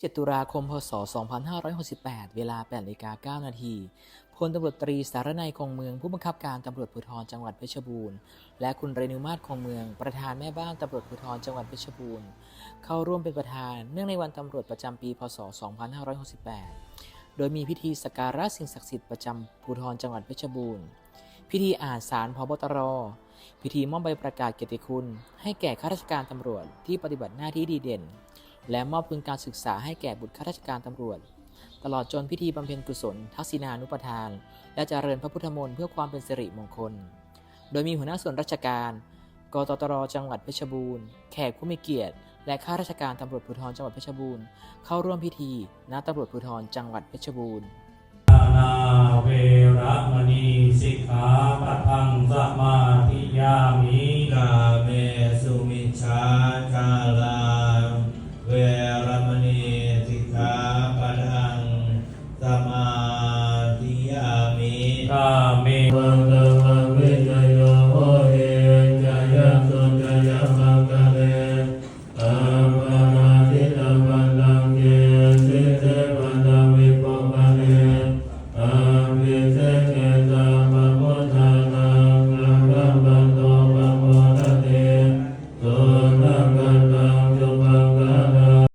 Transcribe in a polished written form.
7 ตุลาคม พ.ศ. 2568 เวลา 8:09 น.พลตำรวจตรีสารนัย คงเมือง ผู้บังคับการตำรวจภูธรจังหวัดเพชรบูรณ์ และคุณเรนุมาศ คงเมือง ประธานแม่บ้านตำรวจภูธรจังหวัดเพชรบูรณ์ เข้าร่วมเป็นประธานเนื่องในวันตำรวจประจำปี พ.ศ. 2568 โดยมีพิธีสักการะสิ่งศักดิ์สิทธิ์ประจำภูธรจังหวัดเพชรบูรณ์ พิธีอ่านสาร ผบ.ตร. พิธีมอบใบประกาศเกียรติคุณให้แก่ข้าราชการตำรวจที่ปฏิบัติหน้าที่ดีเด่น และมอบทุนการศึกษาให้แก่บุตรข้าราชการตำรวจ ตลอดจนพิธีบำเพ็ญกุศลทักษิณานุปทาน และเจริญพระพุทธมนต์เพื่อความเป็นสิริมงคล โดยมีหัวหน้าส่วนราชการ กตตร.จังหวัดเพชรบูรณ์ แขกผู้มีเกียรติ และข้าราชการตำรวจภูธรจังหวัดเพชรบูรณ์ เข้าร่วมพิธี ณ ตำรวจภูธรจังหวัดเพชรบูรณ์ นาเวระมณีสิกขาปะทังสมาธิยามิกาเมสุมิชฌาจาราเวรมณี